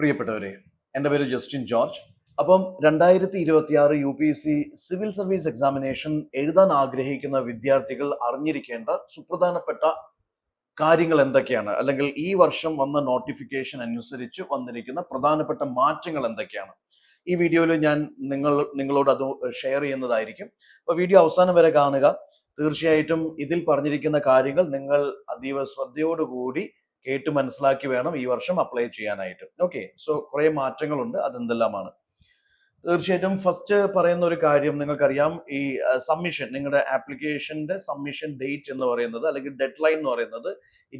പ്രിയപ്പെട്ടവരെ, എൻ്റെ പേര് ജസ്റ്റിൻ ജോർജ്. അപ്പം 2026 UPSC സിവിൽ സർവീസ് എക്സാമിനേഷൻ എഴുതാൻ ആഗ്രഹിക്കുന്ന വിദ്യാർത്ഥികൾ അറിഞ്ഞിരിക്കേണ്ട സുപ്രധാനപ്പെട്ട കാര്യങ്ങൾ എന്തൊക്കെയാണ്, അല്ലെങ്കിൽ ഈ വർഷം വന്ന നോട്ടിഫിക്കേഷൻ അനുസരിച്ച് വന്നിരിക്കുന്ന പ്രധാനപ്പെട്ട മാറ്റങ്ങൾ എന്തൊക്കെയാണ്, ഈ വീഡിയോയിൽ ഞാൻ നിങ്ങളോട് അത് ഷെയർ ചെയ്യുന്നതായിരിക്കും. അപ്പോൾ വീഡിയോ അവസാനം വരെ കാണുക. തീർച്ചയായിട്ടും ഇതിൽ പറഞ്ഞിരിക്കുന്ന കാര്യങ്ങൾ നിങ്ങൾ അതീവ ശ്രദ്ധയോടുകൂടി കേട്ട് മനസ്സിലാക്കി വേണം ഈ വർഷം അപ്ലൈ ചെയ്യാനായിട്ട്. ഓക്കെ, സോ കുറേ മാറ്റങ്ങളുണ്ട്. അതെന്തെല്ലാമാണ്? തീർച്ചയായിട്ടും ഫസ്റ്റ് പറയുന്ന ഒരു കാര്യം, നിങ്ങൾക്കറിയാം, ഈ സബ്മിഷൻ, നിങ്ങളുടെ ആപ്ലിക്കേഷന്റെ സബ്മിഷൻ ഡേറ്റ് എന്ന് പറയുന്നത്, അല്ലെങ്കിൽ ഡെഡ് ലൈൻ എന്ന് പറയുന്നത്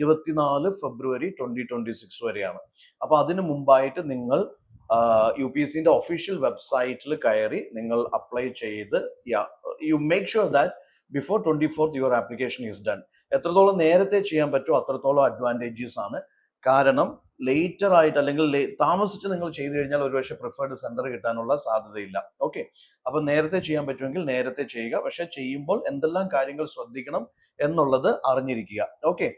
24 ഫെബ്രുവരി 2026 വരെയാണ്. അപ്പൊ അതിനു മുമ്പായിട്ട് നിങ്ങൾ UPSCന്റെ ഒഫീഷ്യൽ വെബ്സൈറ്റിൽ കയറി നിങ്ങൾ അപ്ലൈ ചെയ്ത് you make sure that before 24th your application is done. എത്രത്തോളം നേരത്തെ ചെയ്യാൻ പറ്റുമോ അത്രത്തോളം അഡ്വാൻറ്റേജസ് ആണ്. കാരണം ലേറ്റർ ആയിട്ട് അല്ലെങ്കിൽ താമസിച്ച് നിങ്ങൾ ചെയ്തു കഴിഞ്ഞാൽ ഒരുപക്ഷെ പ്രിഫേർഡ് സെന്റർ കിട്ടാനുള്ള സാധ്യതയില്ല. ഓക്കെ, അപ്പൊ നേരത്തെ ചെയ്യാൻ പറ്റുമെങ്കിൽ നേരത്തെ ചെയ്യുക. പക്ഷെ ചെയ്യുമ്പോൾ എന്തെല്ലാം കാര്യങ്ങൾ ശ്രദ്ധിക്കണം എന്നുള്ളത് അറിഞ്ഞിരിക്കുക. ഓക്കെ,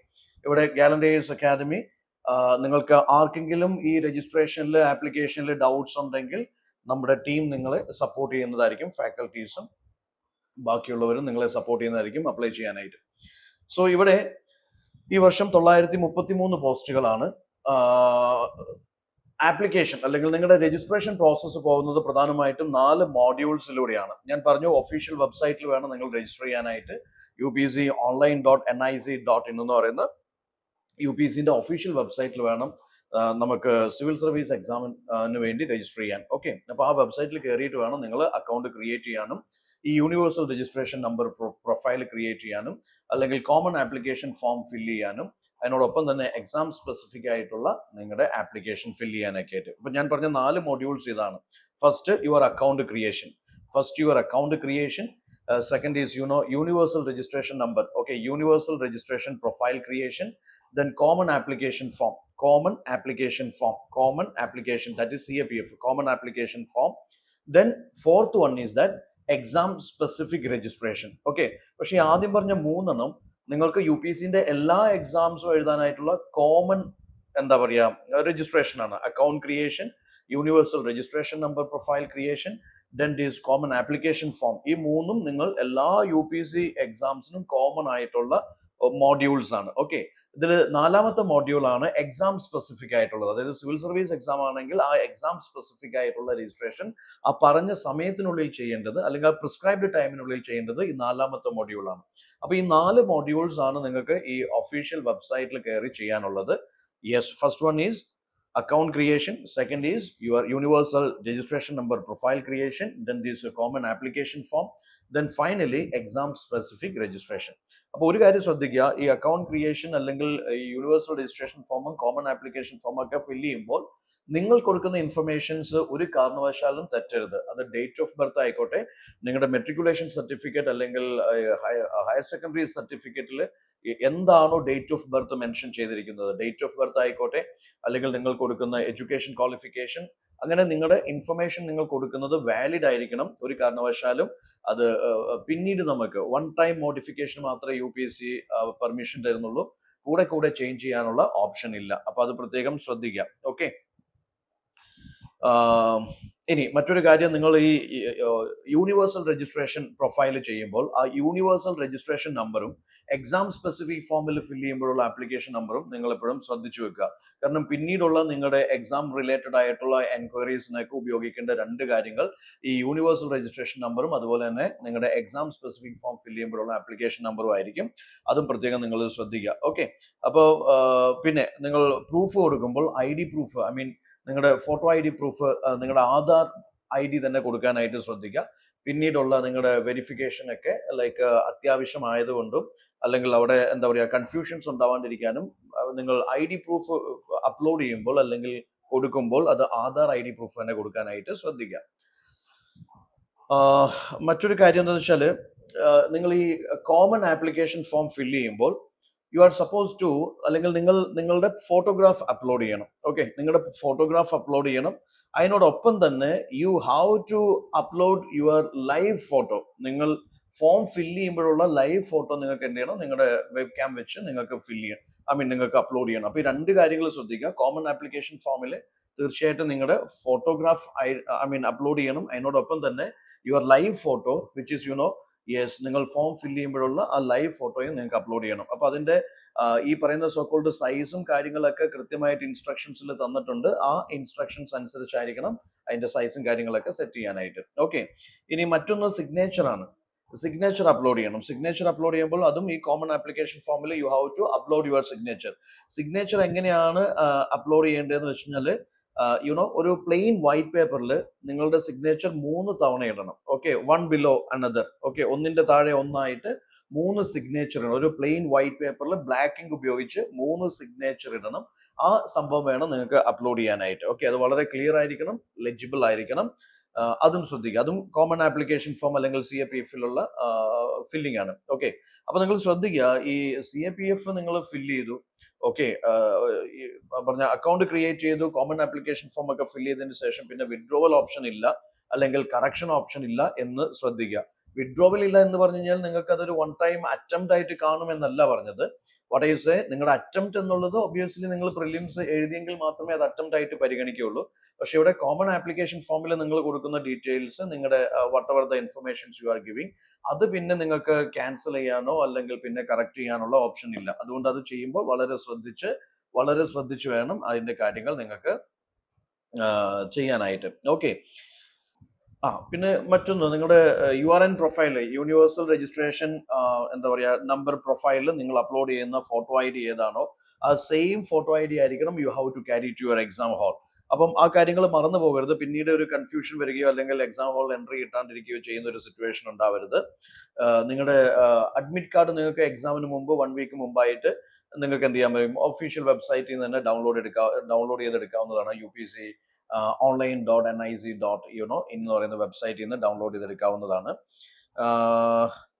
ഇവിടെ ഗാലൻഡേഴ്സ് അക്കാദമി, നിങ്ങൾക്ക് ആർക്കെങ്കിലും ഈ രജിസ്ട്രേഷനിൽ ആപ്ലിക്കേഷനിൽ ഡൗട്ട്സ് ഉണ്ടെങ്കിൽ നമ്മുടെ ടീം നിങ്ങളെ സപ്പോർട്ട് ചെയ്യുന്നതായിരിക്കും. ഫാക്കൽറ്റീസും ബാക്കിയുള്ളവരും നിങ്ങളെ സപ്പോർട്ട് ചെയ്യുന്നതായിരിക്കും അപ്ലൈ ചെയ്യാനായിട്ട്. സോ ഇവിടെ ഈ വർഷം 933 പോസ്റ്റുകളാണ്. ആപ്ലിക്കേഷൻ അല്ലെങ്കിൽ നിങ്ങളുടെ രജിസ്ട്രേഷൻ പ്രോസസ്സ് പോകുന്നത് പ്രധാനമായിട്ടും 4 മോഡ്യൂൾസിലൂടെയാണ്. ഞാൻ പറഞ്ഞു, ഒഫീഷ്യൽ വെബ്സൈറ്റിൽ വേണം നിങ്ങൾ രജിസ്റ്റർ ചെയ്യാനായിട്ട്. upsconline.nic.in എന്ന് പറയുന്ന UPSCന്റെ ഒഫീഷ്യൽ വെബ്സൈറ്റിൽ വേണം നമുക്ക് സിവിൽ സർവീസ് എക്സാമിന് വേണ്ടി രജിസ്റ്റർ ചെയ്യാൻ. ഓക്കെ, അപ്പോൾ ആ വെബ്സൈറ്റിൽ കയറിയിട്ട് വേണം നിങ്ങൾ അക്കൗണ്ട് ക്രിയേറ്റ് ചെയ്യാനും ഈ universal registration number profile create ചെയ്യാനും, അല്ലെങ്കിൽ കോമൺ ആപ്ലിക്കേഷൻ ഫോം ഫില്ല് ചെയ്യാനും, അതിനോടൊപ്പം തന്നെ എക്സാം സ്പെസിഫിക് ആയിട്ടുള്ള നിങ്ങളുടെ ആപ്ലിക്കേഷൻ ഫില്ല് ചെയ്യാനൊക്കെ ആയിട്ട്. അപ്പൊ ഞാൻ പറഞ്ഞ 4 മോഡ്യൂൾസ് ഇതാണ്. First your account creation. Second is universal registration number. Okay, universal registration profile creation. Then common application form, that is CAPF, common application form. Then fourth one is that exam specific registration. Okay, പക്ഷേ ആദ്യം പറഞ്ഞ 3 നിങ്ങൾക്ക് UPSCന്റെ എല്ലാ എക്സാംസും എഴുതാനായിട്ടുള്ള common registration ആണ്. Account creation, universal registration number profile creation, then this common application form. ഈ 3 നിങ്ങൾ എല്ലാ UPSC എക്സാംസിനും common ആയിട്ടുള്ള മോഡ്യൂൾസ് ആണ്. ഓക്കെ, ഇതിൽ 4ാമത്തെ മോഡ്യൂൾ ആണ് എക്സാം സ്പെസിഫിക് ആയിട്ടുള്ളത്. അതായത് സിവിൽ സർവീസ് എക്സാം ആണെങ്കിൽ ആ എക്സാം സ്പെസിഫിക് ആയിട്ടുള്ള രജിസ്ട്രേഷൻ ആ പറഞ്ഞ സമയത്തിനുള്ളിൽ ചെയ്യേണ്ടത്, അല്ലെങ്കിൽ ആ പ്രിസ്ക്രൈബ്ഡ് ടൈമിനുള്ളിൽ ചെയ്യേണ്ടത് ഈ 4ാമത്തെ മോഡ്യൂളാണ്. അപ്പൊ ഈ 4 മോഡ്യൂൾസ് ആണ് നിങ്ങൾക്ക് ഈ ഒഫീഷ്യൽ വെബ്സൈറ്റിൽ കയറി ചെയ്യാനുള്ളത്. Yes, first one is account creation, second is your universal registration number profile creation, then this common application form, then finally exam specific registration. അപ്പോൾ ഒരു കാര്യം ശ്രദ്ധിക്കുക, ഈ അക്കൗണ്ട് ക്രിയേഷൻ അല്ലെങ്കിൽ യൂണിവേഴ്സൽ രജിസ്ട്രേഷൻ ഫോമും കോമൺ ആപ്ലിക്കേഷൻ ഫോമും ഒക്കെ ഫില്ല് ചെയ്യുമ്പോൾ നിങ്ങൾ കൊടുക്കുന്ന ഇൻഫർമേഷൻസ് ഒരു കാരണവശാലും തെറ്റരുത്. അത് ഡേറ്റ് ഓഫ് ബർത്ത് ആയിക്കോട്ടെ, നിങ്ങളുടെ മെട്രിക്കുലേഷൻ സർട്ടിഫിക്കറ്റ് അല്ലെങ്കിൽ ഹയർ സെക്കൻഡറി സർട്ടിഫിക്കറ്റിൽ എന്താണോ ഡേറ്റ് ഓഫ് ബർത്ത് മെൻഷൻ ചെയ്തിരിക്കുന്നത്, ഡേറ്റ് ഓഫ് ബർത്ത് ആയിക്കോട്ടെ, അല്ലെങ്കിൽ നിങ്ങൾ കൊടുക്കുന്ന എഡ്യൂക്കേഷൻ ക്വാളിഫിക്കേഷൻ, അങ്ങനെ നിങ്ങളുടെ ഇൻഫർമേഷൻ നിങ്ങൾ കൊടുക്കുന്നത് വാലിഡ് ആയിരിക്കണം. ഒരു കാരണവശാലും അത് പിന്നീട് നമുക്ക് വൺ ടൈം മോഡിഫിക്കേഷൻ മാത്രമേ UPSC പെർമിഷൻ തരുന്നുള്ളൂ, കൂടെ ചേഞ്ച് ചെയ്യാനുള്ള ഓപ്ഷൻ ഇല്ല. അപ്പൊ അത് പ്രത്യേകം ശ്രദ്ധിക്കുക. ഓക്കെ, ഇനി മറ്റൊരു കാര്യം, നിങ്ങൾ ഈ യൂണിവേഴ്സൽ രജിസ്ട്രേഷൻ പ്രൊഫൈൽ ചെയ്യുമ്പോൾ ആ യൂണിവേഴ്സൽ രജിസ്ട്രേഷൻ നമ്പറും എക്സാം സ്പെസിഫിക് ഫോമിൽ ഫില്ല് ചെയ്യുമ്പോഴുള്ള ആപ്ലിക്കേഷൻ നമ്പറും നിങ്ങൾ എപ്പോഴും ശ്രദ്ധിച്ചു വെക്കുക. കാരണം പിന്നീടുള്ള നിങ്ങളുടെ എക്സാം റിലേറ്റഡ് ആയിട്ടുള്ള എൻക്വയറീസിനൊക്കെ ഉപയോഗിക്കേണ്ട 2 കാര്യങ്ങൾ ഈ യൂണിവേഴ്സൽ രജിസ്ട്രേഷൻ നമ്പറും അതുപോലെ തന്നെ നിങ്ങളുടെ എക്സാം സ്പെസിഫിക് ഫോം ഫില്ല് ചെയ്യുമ്പോഴുള്ള ആപ്ലിക്കേഷൻ നമ്പറും ആയിരിക്കും. അതും പ്രത്യേകം നിങ്ങൾ ശ്രദ്ധിക്കുക. ഓക്കെ, അപ്പോൾ പിന്നെ നിങ്ങൾ പ്രൂഫ് കൊടുക്കുമ്പോൾ ID പ്രൂഫ്, നിങ്ങളുടെ ഫോട്ടോ ID പ്രൂഫ്, നിങ്ങളുടെ ആധാർ ID തന്നെ കൊടുക്കാനായിട്ട് ശ്രദ്ധിക്കുക. പിന്നീടുള്ള നിങ്ങളുടെ വെരിഫിക്കേഷൻ ഒക്കെ അത്യാവശ്യമായതുകൊണ്ടും, അല്ലെങ്കിൽ അവിടെ കൺഫ്യൂഷൻസ് ഉണ്ടാവാണ്ടിരിക്കാനും നിങ്ങൾ ID പ്രൂഫ് അപ്ലോഡ് ചെയ്യുമ്പോൾ അല്ലെങ്കിൽ കൊടുക്കുമ്പോൾ അത് ആധാർ ID പ്രൂഫ് തന്നെ കൊടുക്കാനായിട്ട് ശ്രദ്ധിക്കുക. മറ്റൊരു കാര്യം എന്താണെന്ന് വെച്ചാൽ, നിങ്ങൾ ഈ കോമൺ ആപ്ലിക്കേഷൻ ഫോം ഫില്ല് ചെയ്യുമ്പോൾ യു ആർ സപ്പോസ് ടു, അല്ലെങ്കിൽ നിങ്ങളുടെ ഫോട്ടോഗ്രാഫ് അപ്ലോഡ് ചെയ്യണം. ഓക്കെ, നിങ്ങളുടെ ഫോട്ടോഗ്രാഫ് അപ്ലോഡ് ചെയ്യണം. അതിനോടൊപ്പം തന്നെ you have to upload your live photo. നിങ്ങൾ ഫോം ഫില്ല് ചെയ്യുമ്പോഴുള്ള ലൈവ് ഫോട്ടോ നിങ്ങൾക്ക് എന്ത് ചെയ്യണം, നിങ്ങളുടെ വെബ് ക്യാം വെച്ച് നിങ്ങൾക്ക് ഫില്ല് ചെയ്യണം, നിങ്ങൾക്ക് അപ്ലോഡ് ചെയ്യണം. അപ്പോൾ ഈ 2 കാര്യങ്ങൾ ശ്രദ്ധിക്കുക. കോമൺ ആപ്ലിക്കേഷൻ ഫോമിൽ തീർച്ചയായിട്ടും നിങ്ങളുടെ ഫോട്ടോഗ്രാഫ് അപ്ലോഡ് ചെയ്യണം. അതിനോടൊപ്പം തന്നെ your live photo which is yes, നിങ്ങൾ ഫോം ഫില്ല് ചെയ്യുമ്പോഴുള്ള ആ ലൈവ് ഫോട്ടോയും നിങ്ങൾക്ക് അപ്ലോഡ് ചെയ്യണം. അപ്പോൾ അതിൻ്റെ ഈ പറയുന്ന സോക്കോൾഡ് സൈസും കാര്യങ്ങളൊക്കെ കൃത്യമായിട്ട് ഇൻസ്ട്രക്ഷൻസിൽ തന്നിട്ടുണ്ട്. ആ ഇൻസ്ട്രക്ഷൻസ് അനുസരിച്ചായിരിക്കണം അതിൻ്റെ സൈസും കാര്യങ്ങളൊക്കെ സെറ്റ് ചെയ്യാനായിട്ട്. ഓക്കെ, ഇനി മറ്റൊന്ന് സിഗ്നേച്ചറാണ്. സിഗ്നേച്ചർ അപ്ലോഡ് ചെയ്യണം. സിഗ്നേച്ചർ അപ്ലോഡ് ചെയ്യുമ്പോൾ അതും ഈ കോമൺ ആപ്ലിക്കേഷൻ ഫോമിൽ you have to upload your signature. Signature എങ്ങനെയാണ് അപ്ലോഡ് ചെയ്യേണ്ടതെന്ന് വെച്ച് കഴിഞ്ഞാൽ ഒരു പ്ലെയിൻ വൈറ്റ് പേപ്പറിൽ നിങ്ങളുടെ സിഗ്നേച്ചർ 3 തവണ ഇടണം. Okay, one below another. Okay, ഒന്നിന്റെ താഴെ ഒന്നായിട്ട് 3 സിഗ്നേച്ചർ ഇടണം. ഒരു പ്ലെയിൻ വൈറ്റ് പേപ്പറിൽ ബ്ലാക്ക് ഇങ്ക് ഉപയോഗിച്ച് 3 സിഗ്നേച്ചർ ഇടണം. ആ സംഭവം വേണം നിങ്ങൾക്ക് അപ്ലോഡ് ചെയ്യാനായിട്ട്. ഓക്കെ, അത് വളരെ ക്ലിയർ ആയിരിക്കണം, ലെജിബിൾ ആയിരിക്കണം. അതും ശ്രദ്ധിക്കുക. അതും കോമൺ ആപ്ലിക്കേഷൻ ഫോം അല്ലെങ്കിൽ CAPF-ലുള്ള ഫില്ലിംഗ് ആണ്. ഓക്കെ, അപ്പൊ നിങ്ങൾ ശ്രദ്ധിക്കുക, ഈ CAPF നിങ്ങൾ ഫില്ല് ചെയ്തു, ഓക്കെ, പറഞ്ഞ അക്കൗണ്ട് ക്രിയേറ്റ് ചെയ്തു, കോമൺ ആപ്ലിക്കേഷൻ ഫോം ഒക്കെ ഫില്ല് ചെയ്തതിന് ശേഷം പിന്നെ വിഡ്രോവൽ ഓപ്ഷൻ ഇല്ല അല്ലെങ്കിൽ കറക്ഷൻ ഓപ്ഷൻ ഇല്ല എന്ന് ശ്രദ്ധിക്കുക. വിഡ്രോവൽ ഇല്ല എന്ന് പറഞ്ഞു കഴിഞ്ഞാൽ നിങ്ങൾക്ക് അതൊരു വൺ ടൈം അറ്റംപ്റ്റ് ആയിട്ട് കാണുമെന്നല്ല പറഞ്ഞത്. വാട്ട് ഐ സേ, നിങ്ങളുടെ അറ്റംപ്റ്റ് എന്നുള്ളത് ഒബ്വിയസ്ലി നിങ്ങൾ പ്രിലിംസ് എഴുതിയെങ്കിൽ മാത്രമേ അത് അറ്റംപ്റ്റ് ആയിട്ട് പരിഗണിക്കുകയുള്ളൂ. പക്ഷെ ഇവിടെ കോമൺ ആപ്ലിക്കേഷൻ ഫോമിൽ നിങ്ങൾ കൊടുക്കുന്ന ഡീറ്റെയിൽസ്, നിങ്ങളുടെ what ever the informations you are giving, അത് പിന്നെ നിങ്ങൾക്ക് ക്യാൻസൽ ചെയ്യാനോ അല്ലെങ്കിൽ പിന്നെ കറക്റ്റ് ചെയ്യാനുള്ള ഓപ്ഷൻ ഇല്ല. അതുകൊണ്ട് അത് ചെയ്യുമ്പോൾ വളരെ ശ്രദ്ധിച്ച് വേണം അതിന്റെ കാര്യങ്ങൾ നിങ്ങൾക്ക് ചെയ്യാനായിട്ട്. ഓക്കെ, പിന്നെ മറ്റൊന്ന്, നിങ്ങളുടെ URN പ്രൊഫൈൽ, യൂണിവേഴ്സൽ രജിസ്ട്രേഷൻ എന്താ പറയുക, നമ്പർ പ്രൊഫൈലിൽ നിങ്ങൾ അപ്ലോഡ് ചെയ്യുന്ന ഫോട്ടോ ID ഏതാണോ ആ സെയിം ഫോട്ടോ ID ആയിരിക്കണം you have to carry to your exam hall. അപ്പം ആ കാര്യങ്ങൾ മറന്നു പോകരുത്. പിന്നീട് ഒരു കൺഫ്യൂഷൻ വരികയോ അല്ലെങ്കിൽ എക്സാം ഹാളിൽ എൻട്രി കിട്ടാണ്ടിരിക്കുകയോ ചെയ്യുന്ന ഒരു സിറ്റുവേഷൻ ഉണ്ടാവരുത്. നിങ്ങളുടെ അഡ്മിറ്റ് കാർഡ് നിങ്ങൾക്ക് എക്സാമിന് മുമ്പ് 1 വീക്ക് മുമ്പായിട്ട് നിങ്ങൾക്ക് എന്ത് ചെയ്യാൻ പറ്റും, ഒഫീഷ്യൽ വെബ്സൈറ്റിൽ നിന്ന് തന്നെ ഡൗൺലോഡ് ചെയ്തെടുക്കാവുന്നതാണ്. UPC online.nic.in എന്ന് പറയുന്ന വെബ്സൈറ്റിൽ നിന്ന് ഡൗൺലോഡ് ചെയ്തെടുക്കാവുന്നതാണ്.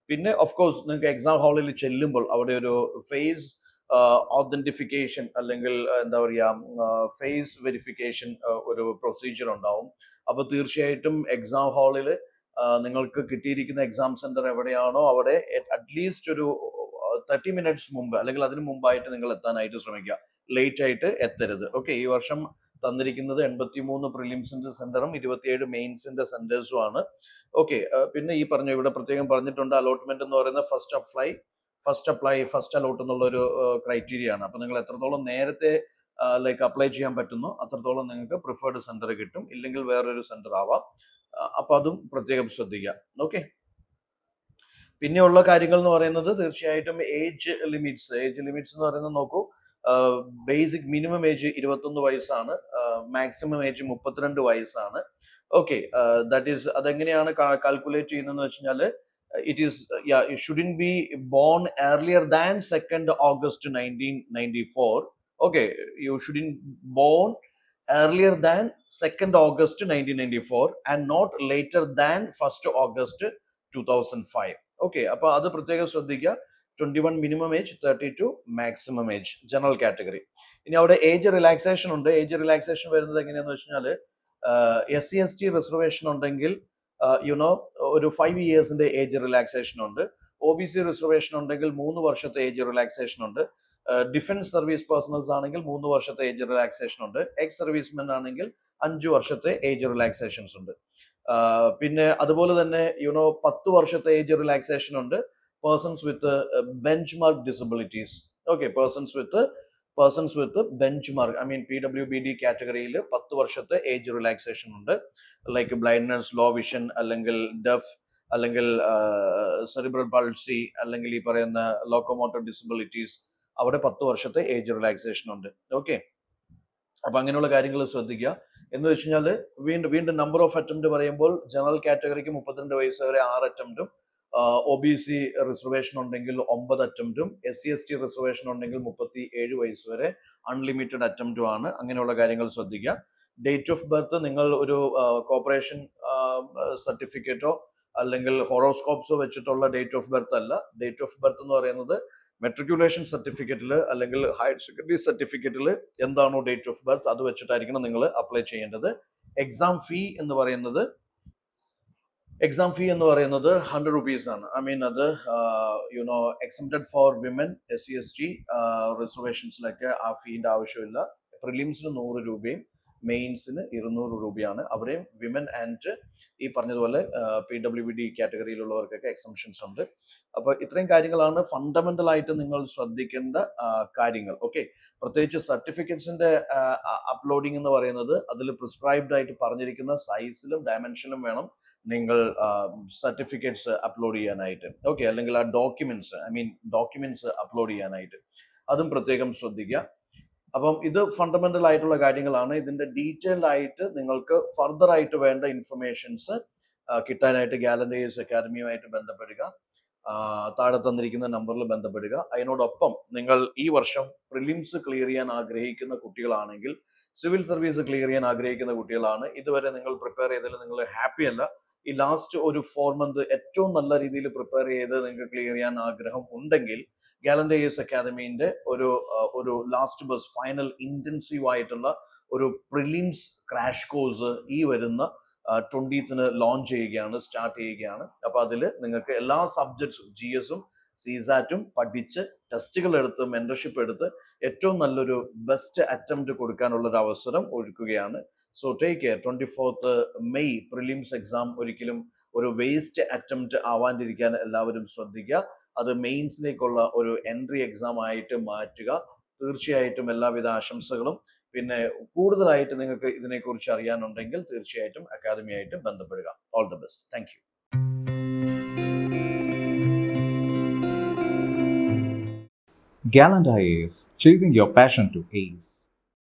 പിന്നെ ഓഫ് കോഴ്സ് നിങ്ങൾക്ക് എക്സാം ഹാളിൽ ചെല്ലുമ്പോൾ അവിടെ ഒരു ഫേസ് ഓതന്റിഫിക്കേഷൻ അല്ലെങ്കിൽ എന്താ പറയുക ഫേസ് വെരിഫിക്കേഷൻ ഒരു പ്രൊസീജിയർ ഉണ്ടാവും. അപ്പോൾ തീർച്ചയായിട്ടും എക്സാം ഹാളിൽ നിങ്ങൾക്ക് കിട്ടിയിരിക്കുന്ന എക്സാം സെന്റർ എവിടെയാണോ അവിടെ അറ്റ്ലീസ്റ്റ് ഒരു 30 മിനിറ്റ്സ് മുമ്പ് അല്ലെങ്കിൽ അതിന് മുമ്പായിട്ട് നിങ്ങൾ എത്താനായിട്ട് ശ്രമിക്കുക. ലേറ്റ് ആയിട്ട് എത്തരുത്. ഓക്കെ, ഈ വർഷം തന്നിരിക്കുന്നത് 83 പ്രിലിംസിന്റെ സെന്ററും 27 മെയിൻസിന്റെ സെന്റേഴ്സും ആണ്. ഓക്കെ, പിന്നെ ഈ ഇവിടെ പ്രത്യേകം പറഞ്ഞിട്ടുണ്ട്, അലോട്ട്മെന്റ് എന്ന് പറയുന്ന ഫസ്റ്റ് അലോട്ട് എന്നുള്ള ഒരു ക്രൈറ്റീരിയ ആണ്. അപ്പൊ നിങ്ങൾ എത്രത്തോളം നേരത്തെ അപ്ലൈ ചെയ്യാൻ പറ്റുന്നോ അത്രത്തോളം നിങ്ങൾക്ക് പ്രിഫേർഡ് സെന്റർ കിട്ടും, ഇല്ലെങ്കിൽ വേറൊരു സെന്റർ ആവാം. അപ്പൊ അതും പ്രത്യേകം ശ്രദ്ധിക്കുക. ഓക്കെ, പിന്നെയുള്ള കാര്യങ്ങൾ എന്ന് പറയുന്നത് തീർച്ചയായിട്ടും ഏജ് ലിമിറ്റ്സ് എന്ന് പറയുന്നത് നോക്കൂ, ബേസിക് മിനിമം ഏജ് 21 വയസ്സാണ്, മാക്സിമം ഏജ് 32 വയസ്സാണ്. ഓക്കെ, ദാറ്റ് ഈസ് അതെങ്ങനെയാണ് കാൽക്കുലേറ്റ് ചെയ്യുന്നതെന്ന് വെച്ച് കഴിഞ്ഞാൽ it shouldn't be born earlier than 2nd August 1994. Okay, you shouldn't born earlier than 2nd August 1994 and not later than 1st August 2005. Okay, അപ്പൊ അത് പ്രത്യേകം ശ്രദ്ധിക്കുക. 21 minimum age, 32 maximum age, general category. ഇനി അവിടെ ഏജ് റിലാക്സേഷൻ ഉണ്ട്. Age relaxation വരുന്നത് എങ്ങനെയാന്ന് വെച്ച് കഴിഞ്ഞാൽ SC/ST റിസർവേഷൻ ഉണ്ടെങ്കിൽ ഒരു 5 ഇയേഴ്സിന്റെ ഏജ് റിലാക്സേഷൻ ഉണ്ട്. OBC റിസർവേഷൻ ഉണ്ടെങ്കിൽ 3 വർഷത്തെ ഏജ് റിലാക്സേഷൻ ഉണ്ട്. ഡിഫൻസ് സർവീസ് പേഴ്സണൽസ് ആണെങ്കിൽ 3 വർഷത്തെ ഏജ് റിലാക്സേഷൻ ഉണ്ട്. എക്സ് സർവീസ്മെൻ ആണെങ്കിൽ 5 വർഷത്തെ ഏജ് റിലാക്സേഷൻസ് ഉണ്ട്. പിന്നെ അതുപോലെ തന്നെ 10 വർഷത്തെ ഏജ് റിലാക്സേഷൻ ഉണ്ട് persons with benchmark disabilities. Okay, persons with benchmark PWBD കാറ്റഗറിയിൽ 10 വർഷത്തെ ഏജ് റിലാക്സേഷൻ ഉണ്ട്. ലൈക്ക് ബ്ലൈൻഡ്നെസ്, ലോ വിഷൻ, അല്ലെങ്കിൽ ഡെഫ്, അല്ലെങ്കിൽ സെറിബ്രൽ പൾസി, അല്ലെങ്കിൽ ഈ പറയുന്ന ലോക്കോമോട്ടർ ഡിസബിലിറ്റീസ്, അവിടെ 10 വർഷത്തെ ഏജ് റിലാക്സേഷൻ ഉണ്ട്. ഓക്കെ, അപ്പൊ അങ്ങനെയുള്ള കാര്യങ്ങൾ ശ്രദ്ധിക്കുക. എന്ന് വെച്ച് കഴിഞ്ഞാൽ വീണ്ടും നമ്പർ ഓഫ് അറ്റംപ്റ്റ് പറയുമ്പോൾ ജനറൽ കാറ്റഗറിക്ക് 32 വയസ്സ് വരെ 6 അറ്റംപ്റ്റും, OBC റിസർവേഷൻ ഉണ്ടെങ്കിൽ 9 അറ്റംപ്റ്റും, SC/ST റിസർവേഷൻ ഉണ്ടെങ്കിൽ 37 വയസ്സ് വരെ അൺലിമിറ്റഡ് അറ്റംപ്റ്റും ആണ്. അങ്ങനെയുള്ള കാര്യങ്ങൾ ശ്രദ്ധിക്കുക. ഡേറ്റ് ഓഫ് ബർത്ത് നിങ്ങൾ ഒരു കോർപ്പറേഷൻ സർട്ടിഫിക്കറ്റോ അല്ലെങ്കിൽ ഹോറോസ്കോപ്സോ വെച്ചിട്ടുള്ള ഡേറ്റ് ഓഫ് ബർത്ത് അല്ല. ഡേറ്റ് ഓഫ് ബർത്ത് എന്ന് പറയുന്നത് മെട്രിക്കുലേഷൻ സർട്ടിഫിക്കറ്റിൽ അല്ലെങ്കിൽ ഹയർ സെക്കൻഡറി സർട്ടിഫിക്കറ്റിൽ എന്താണോ ഡേറ്റ് ഓഫ് ബർത്ത് അത് വെച്ചിട്ടായിരിക്കണം നിങ്ങൾ അപ്ലൈ ചെയ്യേണ്ടത്. എക്സാം ഫീ എന്ന് പറയുന്നത് 100 rupees ആണ്. അത് എക്സംപ്റ്റഡ് ഫോർ വിമൻ, SC/ST റിസർവേഷൻസിലൊക്കെ ആ ഫീൻ്റെ ആവശ്യമില്ല. പ്രിലിംസിന് 100 രൂപയും മെയിൻസിന് 200 രൂപയാണ്. അവിടെയും വിമൻ ആൻഡ് ഈ പറഞ്ഞതുപോലെ PWD കാറ്റഗറിയിലുള്ളവർക്കൊക്കെ എക്സംഷൻസ് ഉണ്ട്. അപ്പോൾ ഇത്രയും കാര്യങ്ങളാണ് ഫണ്ടമെന്റൽ ആയിട്ട് നിങ്ങൾ ശ്രദ്ധിക്കേണ്ട കാര്യങ്ങൾ. ഓക്കെ, പ്രത്യേകിച്ച് സർട്ടിഫിക്കറ്റ്സിന്റെ അപ്ലോഡിംഗ് എന്ന് പറയുന്നത് അതിൽ പ്രിസ്ക്രൈബ്ഡ് ആയിട്ട് പറഞ്ഞിരിക്കുന്ന സൈസിലും ഡയമെൻഷനിലും വേണം നിങ്ങൾ സർട്ടിഫിക്കറ്റ്സ് അപ്ലോഡ് ചെയ്യാനായിട്ട്. ഓക്കെ, അല്ലെങ്കിൽ ആ ഡോക്യുമെന്റ്സ് അപ്ലോഡ് ചെയ്യാനായിട്ട് അതും പ്രത്യേകം ശ്രദ്ധിക്കുക. അപ്പം ഇത് ഫണ്ടമെന്റൽ ആയിട്ടുള്ള കാര്യങ്ങളാണ്. ഇതിന്റെ ഡീറ്റെയിൽഡ് ആയിട്ട് നിങ്ങൾക്ക് ഫർദർ ആയിട്ട് വേണ്ട ഇൻഫർമേഷൻസ് കിട്ടാനായിട്ട് ഗാലൻഡേഴ്സ് അക്കാദമിയുമായിട്ട് ബന്ധപ്പെടുക. താഴെ തന്നിരിക്കുന്ന നമ്പറിൽ ബന്ധപ്പെടുക. അതിനോടൊപ്പം നിങ്ങൾ ഈ വർഷം പ്രിലിംസ് ക്ലിയർ ചെയ്യാൻ ആഗ്രഹിക്കുന്ന കുട്ടികളാണെങ്കിൽ, സിവിൽ സർവീസ് ക്ലിയർ ചെയ്യാൻ ആഗ്രഹിക്കുന്ന കുട്ടികളാണ്, ഇതുവരെ നിങ്ങൾ പ്രിപ്പയർ ചെയ്തതിൽ നിങ്ങൾ ഹാപ്പി അല്ല, ഈ ലാസ്റ്റ് ഒരു 4 മന്ത് ഏറ്റവും നല്ല രീതിയിൽ പ്രിപ്പയർ ചെയ്ത് നിങ്ങൾക്ക് ക്ലിയർ ചെയ്യാൻ ആഗ്രഹം ഉണ്ടെങ്കിൽ ഗാലൻഡേഴ്സ് അക്കാദമിന്റെ ഒരു ലാസ്റ്റ് ബസ് ഫൈനൽ ഇന്റൻസീവ് ആയിട്ടുള്ള ഒരു പ്രിലിംസ് ക്രാഷ് കോഴ്സ് ഈ വരുന്ന 20th സ്റ്റാർട്ട് ചെയ്യുകയാണ്. അപ്പോൾ അതിൽ നിങ്ങൾക്ക് എല്ലാ സബ്ജക്ട്സും GSും CSATും പഠിച്ച് ടെസ്റ്റുകൾ എടുത്ത് മെന്റർഷിപ്പ് എടുത്ത് ഏറ്റവും നല്ലൊരു ബെസ്റ്റ് അറ്റംപ്റ്റ് കൊടുക്കാനുള്ള ഒരു അവസരം ഒരുക്കുകയാണ്. So take care. 24th May prelims exam ഒരിക്കലും ഒരു വേസ്റ്റ് അറ്റംപ്റ്റ് ആവാണ്ടിരിക്കാൻ എല്ലാവരും ശ്രദ്ധിക്കുക. അത് മെയിൻസിലേക്കുള്ള ഒരു എൻട്രി എക്സാം ആയിട്ട് മാറ്റുക. തീർച്ചയായിട്ടും എല്ലാവിധ ആശംസകളും. പിന്നെ കൂടുതലായിട്ട് നിങ്ങൾക്ക് ഇതിനെക്കുറിച്ച് അറിയാനുണ്ടെങ്കിൽ തീർച്ചയായിട്ടും അക്കാദമിയായിട്ട് ബന്ധപ്പെടുക. All the best. Thank you. Gallant IAS, chasing your passion to ace.